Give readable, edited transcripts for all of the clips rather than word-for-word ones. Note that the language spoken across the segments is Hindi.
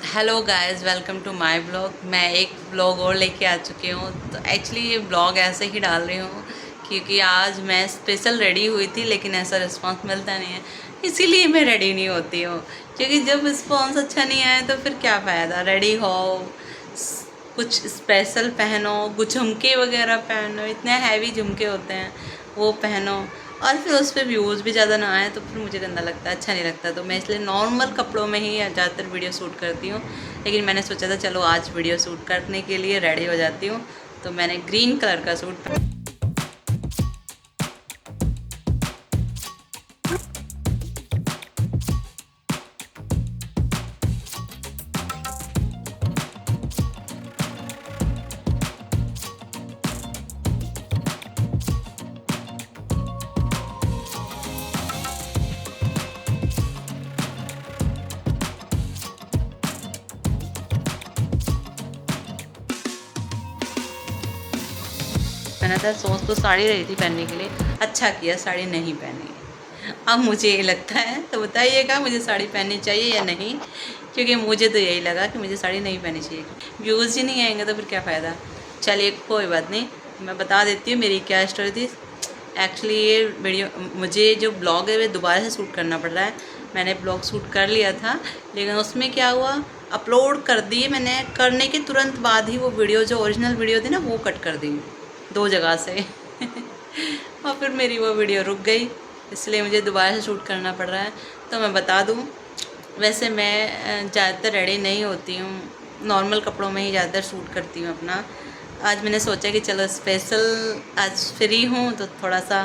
Hello guys, welcome to my blog. मैं एक ब्लॉग और लेके आ चुकी हूँ। तो एक्चुअली ये ब्लॉग ऐसे ही डाल रही हूँ क्योंकि आज मैं स्पेशल रेडी हुई थी, लेकिन ऐसा रिस्पांस मिलता नहीं है, इसीलिए मैं रेडी नहीं होती हूँ। क्योंकि जब रिस्पांस अच्छा नहीं आए तो फिर क्या फ़ायदा रेडी हो। कुछ स्पेशल पहनो, कुछ झुमके वगैरह पहनो, इतने हैवी झुमके होते हैं वो पहनो, और फिर उस पर व्यूज़ भी ज़्यादा ना आए तो फिर मुझे गंदा लगता है, अच्छा नहीं लगता। तो मैं इसलिए नॉर्मल कपड़ों में ही ज़्यादातर वीडियो शूट करती हूँ। लेकिन मैंने सोचा था चलो आज वीडियो शूट करने के लिए रेडी हो जाती हूँ। तो मैंने ग्रीन कलर का सूट पहना था। सोच तो साड़ी रही थी पहनने के लिए, अच्छा किया साड़ी नहीं पहनी। अब मुझे ये लगता है, तो बताइएगा मुझे साड़ी पहननी चाहिए या नहीं। क्योंकि मुझे तो यही लगा कि मुझे साड़ी नहीं पहननी चाहिए, व्यूज़ ही नहीं आएंगे तो फिर क्या फ़ायदा। चलिए कोई बात नहीं, मैं बता देती हूँ मेरी क्या स्टोरी थी। एक्चुअली ये वीडियो, मुझे जो ब्लॉग है वो दोबारा से शूट करना पड़ रहा है। मैंने ब्लॉग शूट कर लिया था, लेकिन उसमें क्या हुआ, अपलोड कर दिए मैंने, करने के तुरंत बाद ही वो वीडियो, जो ओरिजिनल वीडियो थी ना, वो कट कर दी दो जगह से और फिर मेरी वो वीडियो रुक गई, इसलिए मुझे दोबारा से शूट करना पड़ रहा है। तो मैं बता दूँ, वैसे मैं ज़्यादातर रेडी नहीं होती हूँ, नॉर्मल कपड़ों में ही ज़्यादातर शूट करती हूँ अपना। आज मैंने सोचा कि चलो स्पेशल, आज फ्री हूँ तो थोड़ा सा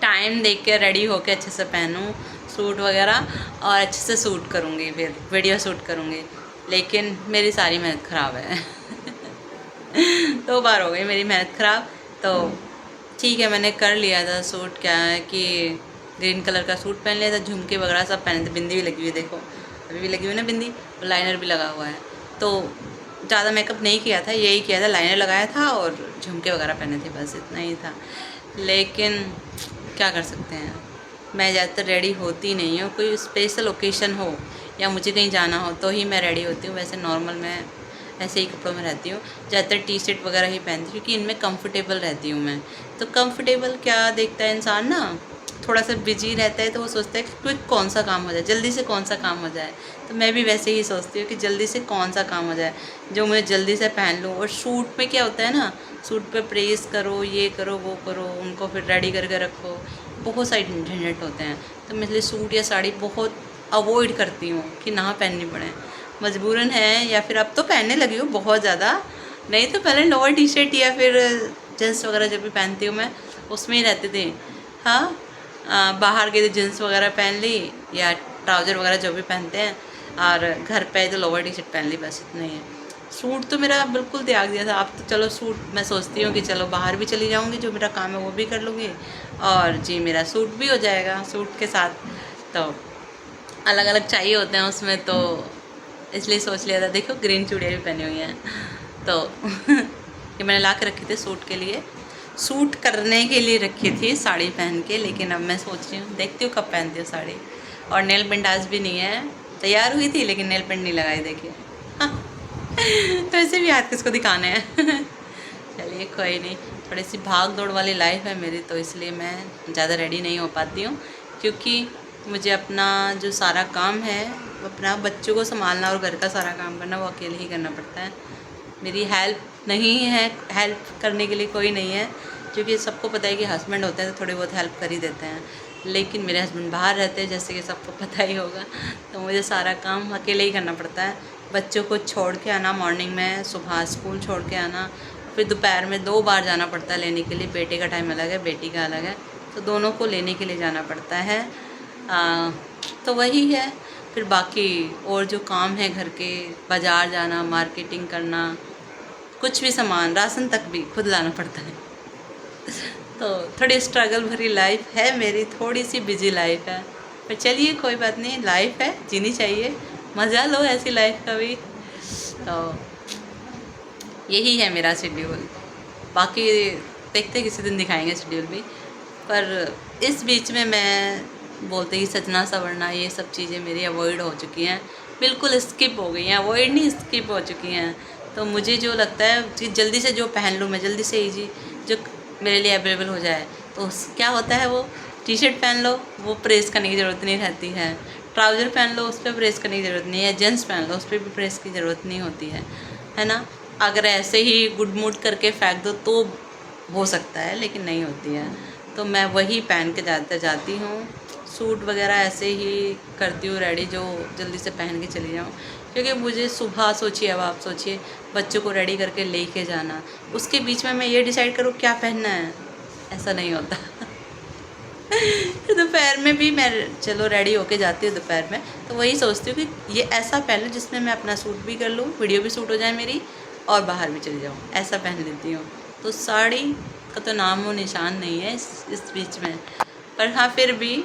टाइम देख के रेडी होके अच्छे से पहनूँ सूट वगैरह, और अच्छे से शूट करूँगी, फिर वीडियो शूट करूँगी। लेकिन मेरी सारी मेहनत ख़राब है 2 बार हो गई मेरी मेहनत ख़राब। तो ठीक है, मैंने कर लिया था सूट। क्या है कि ग्रीन कलर का सूट पहन लिया था, झुमके वगैरह सब पहने थे, बिंदी भी लगी हुई है, देखो अभी भी लगी हुई है ना बिंदी, और लाइनर भी लगा हुआ है। तो ज़्यादा मेकअप नहीं किया था, यही किया था, लाइनर लगाया था और झुमके वगैरह पहने थे, बस इतना ही था। लेकिन क्या कर सकते हैं, मैं ज़्यादातर रेडी होती नहीं हूँ। कोई स्पेशल ओकेशन हो या मुझे कहीं जाना हो तो ही मैं रेडी होती हूँ, वैसे नॉर्मल मैं ऐसे ही कपड़ों में रहती हूँ। ज़्यादातर टी शर्ट वगैरह ही पहनती हूँ क्योंकि इनमें कंफर्टेबल रहती हूँ मैं। तो कंफर्टेबल क्या देखता है इंसान ना, थोड़ा सा बिजी रहता है तो वो सोचता है कि क्विक कौन सा काम हो जाए, जल्दी से कौन सा काम हो जाए। तो मैं भी वैसे ही सोचती हूँ कि जल्दी से कौन सा काम हो जाए जो मुझे जल्दी से पहन लूँ। और सूट में क्या होता है ना, सूट पे प्रेस करो, ये करो, वो करो, उनको फिर रेडी करके रखो, बहुत सारे झंझट होते हैं। तो मैं इसलिए सूट या साड़ी बहुत अवॉइड करती हूँ कि ना पहननी पड़े, मजबूरन है। या फिर अब तो पहनने लगी हूँ बहुत ज़्यादा, नहीं तो पहले लोअर टी शर्ट या फिर जीन्स वगैरह जब भी पहनती हूँ मैं उसमें ही रहते थे। हाँ, बाहर गए तो जीन्स वगैरह पहन ली या ट्राउज़र वगैरह जो भी पहनते हैं, और घर पे तो लोअर टी शर्ट पहन ली, बस इतना ही है। सूट तो मेरा बिल्कुल त्याग दिया था। अब तो चलो सूट मैं सोचती हूँ कि चलो बाहर भी चली जाऊँगी, जो मेरा काम है वो भी कर लूँगी, और जी मेरा सूट भी हो जाएगा सूट के साथ। तो अलग अलग चाहिए होते हैं उसमें, तो इसलिए सोच लिया था। देखो ग्रीन चूड़ियाँ भी पहनी हुई हैं, तो ये मैंने ला के रखी थी सूट के लिए, सूट करने के लिए रखी थी साड़ी पहन के। लेकिन अब मैं सोच रही हूँ, देखती हूँ कब पहनती हूँ साड़ी। और नेल पेंट आज भी नहीं है, तैयार हुई थी लेकिन नेल पेंट नहीं लगाई, देखिए तो ऐसे भी हाथ किसको दिखाने हैं चलिए कोई नहीं, थोड़ी सी भाग दौड़ वाली लाइफ है मेरी, तो इसलिए मैं ज़्यादा रेडी नहीं हो पाती हूँ। क्योंकि मुझे अपना जो सारा काम है, अपना बच्चों को संभालना और घर का सारा काम करना, वो अकेले ही करना पड़ता है। मेरी हेल्प नहीं है, हेल्प करने के लिए कोई नहीं है। क्योंकि सबको पता है कि हस्बैंड होते हैं तो थोड़ी बहुत हेल्प कर ही देते हैं, लेकिन मेरे हस्बैंड बाहर रहते हैं जैसे कि सबको पता ही होगा। तो मुझे सारा काम अकेले ही करना पड़ता है। बच्चों को छोड़ के आना, मॉर्निंग में सुबह स्कूल छोड़ के आना, फिर दोपहर में 2 बार जाना पड़ता है लेने के लिए। बेटे का टाइम अलग है, बेटी का अलग है, तो दोनों को लेने के लिए जाना पड़ता है। तो वही है। फिर बाकी और जो काम है घर के, बाज़ार जाना, मार्केटिंग करना, कुछ भी सामान, राशन तक भी खुद लाना पड़ता है। तो थोड़ी स्ट्रगल भरी लाइफ है मेरी, थोड़ी सी बिजी लाइफ है, पर चलिए कोई बात नहीं, लाइफ है, जीनी चाहिए, मज़ा लो ऐसी लाइफ का भी। तो यही है मेरा शेड्यूल। बाकी देखते किसी दिन दिखाएंगे शेड्यूल भी। पर इस बीच में मैं बोलते ही सजना संवरना, ये सब चीज़ें मेरी अवॉइड हो चुकी हैं। बिल्कुल स्किप हो गई हैं, अवॉइड नहीं, स्किप हो चुकी हैं। तो मुझे जो लगता है कि जल्दी से जो पहन लूँ मैं, जल्दी से ईजी जो मेरे लिए अवेलेबल हो जाए, तो क्या होता है, वो टी शर्ट पहन लो, वो प्रेस करने की ज़रूरत नहीं रहती है। ट्राउज़र पहन लो, उस पर प्रेस करने की ज़रूरत नहीं है। जीन्स पहन लो, उस पर भी प्रेस की ज़रूरत नहीं होती है ना। अगर ऐसे ही गुड मूड करके फेंक दो तो हो सकता है, लेकिन नहीं होती है। तो मैं वही पहन के ज़्यादातर जाती हूँ। सूट वगैरह ऐसे ही करती हूँ रेडी, जो जल्दी से पहन के चली जाऊँ। क्योंकि मुझे सुबह सोचिए, अब आप सोचिए बच्चों को रेडी करके लेके जाना, उसके बीच में मैं ये डिसाइड करूँ क्या पहनना है, ऐसा नहीं होता। दोपहर में भी मैं चलो रेडी होके जाती हूँ दोपहर में, तो वही सोचती हूँ कि ये ऐसा पहन लूँ जिसमें मैं अपना सूट भी कर लूँ, वीडियो भी शूट हो जाए मेरी, और बाहर भी चली जाऊँ, ऐसा पहन लेती हूँ। तो साड़ी का तो नाम और निशान नहीं है इस बीच में। पर हाँ, फिर भी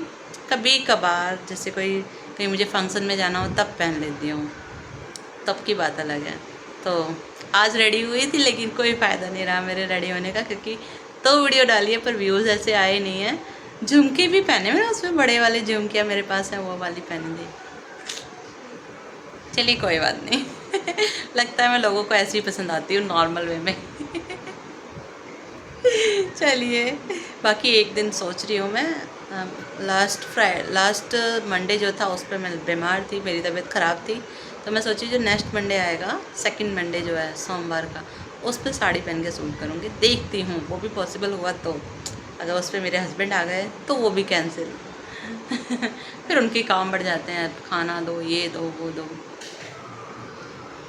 कभी कभार जैसे कोई कहीं मुझे फंक्शन में जाना हो तब पहन लेती हूँ, तब की बात अलग है। तो आज रेडी हुई थी, लेकिन कोई फ़ायदा नहीं रहा मेरे रेडी होने का, क्योंकि तो वीडियो डाली है पर व्यूज़ ऐसे आए नहीं हैं। झुमके भी पहने मैंने, उसमें बड़े वाले झुमकियाँ मेरे पास हैं, वो वाली पहनी थी। चलिए कोई बात नहीं। लगता है मैं लोगों को ऐसे ही पसंद आती हूँ, नॉर्मल वे में। चलिए, बाकी एक दिन सोच रही हूँ मैं, लास्ट मंडे जो था उस पर मैं बीमार थी, मेरी तबीयत ख़राब थी। तो मैं सोची जो नेक्स्ट मंडे आएगा, सेकंड मंडे जो है सोमवार का, उस पर साड़ी पहन के सूट करूँगी। देखती हूँ वो भी पॉसिबल हुआ तो। अगर उस पर मेरे हस्बैंड आ गए तो वो भी कैंसिल। फिर उनके काम बढ़ जाते हैं, खाना दो, ये दो, वो दो।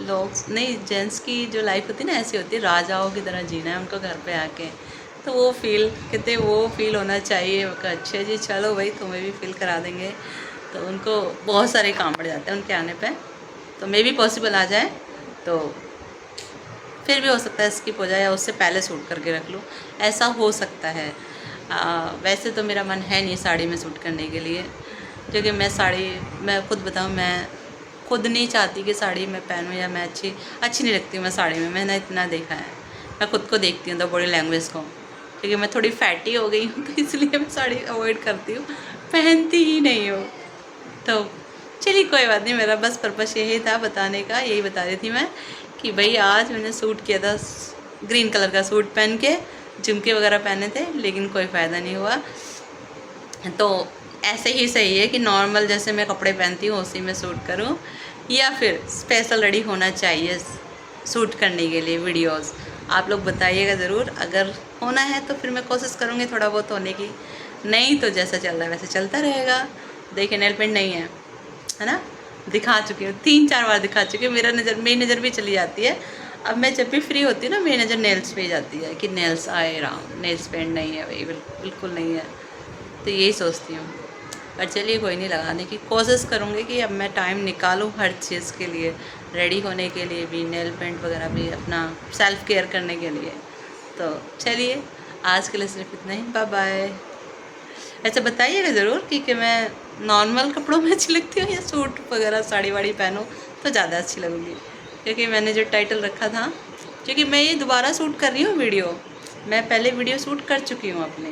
लोग नहीं, जेंट्स की जो लाइफ होती है ना, ऐसी होती है, राजाओं की तरह जीना है उनको घर पे आके। तो वो फील कहते, वो फील होना चाहिए। अच्छा जी, चलो भाई, तुम्हें भी फील करा देंगे। तो उनको बहुत सारे काम पड़ जाते हैं उनके आने पे। तो मे भी पॉसिबल आ जाए, तो फिर भी हो सकता है स्किप हो जाए, या उससे पहले सूट करके रख लूँ, ऐसा हो सकता है। वैसे तो मेरा मन है नहीं साड़ी में सूट करने के लिए, क्योंकि मैं खुद बताऊँ, मैं खुद नहीं चाहती कि साड़ी मैं पहनूँ, या मैं अच्छी नहीं लगती मैं साड़ी में। मैंने इतना देखा है, मैं खुद को देखती हूँ तो बॉडी लैंग्वेज को, क्योंकि मैं थोड़ी फैटी हो गई हूँ, तो इसलिए मैं साड़ी अवॉइड करती हूँ, पहनती ही नहीं हूँ। तो चलिए कोई बात नहीं, मेरा बस पर्पस यही था बताने का, यही बता रही थी मैं कि भाई आज मैंने सूट किया था, ग्रीन कलर का सूट पहन के, झुमके वगैरह पहने थे, लेकिन कोई फ़ायदा नहीं हुआ। तो ऐसे ही सही है कि नॉर्मल जैसे मैं कपड़े पहनती हूँ उसी में सूट करूँ, या फिर स्पेशल रेडी होना चाहिए सूट करने के लिए वीडियोस। आप लोग बताइएगा ज़रूर, अगर होना है तो फिर मैं कोशिश करूँगी थोड़ा बहुत होने की, नहीं तो जैसा चल रहा है वैसे चलता रहेगा। देखिए नेल पेंट नहीं है ना, दिखा चुकी हूँ, 3-4 बार दिखा चुकी हूँ, मेरी नज़र भी चली जाती है। अब मैं जब भी फ्री होती हूँ ना, मेरी नज़र नेल्स पे जाती है कि नेल्स आए राम, नेल्स पेंट नहीं है भाई, बिल्कुल नहीं है। तो यही सोचती हूँ, पर चलिए कोई नहीं, लगाने की कोशिश करूँगी कि अब मैं टाइम निकालूँ हर चीज़ के लिए, रेडी होने के लिए भी, नेल पेंट वगैरह भी, अपना सेल्फ़ केयर करने के लिए। तो चलिए आज के लिए सिर्फ इतना ही, बाय बाय। ऐसे बताइएगा ज़रूर कि मैं नॉर्मल कपड़ों में अच्छी लगती हूँ, या सूट वगैरह साड़ी वाड़ी पहनूँ तो ज़्यादा अच्छी लगूँगी। क्योंकि मैंने जो टाइटल रखा था, क्योंकि मैं ये दोबारा शूट कर रही हूँ वीडियो, मैं पहले वीडियो शूट कर चुकी हूँ अपने।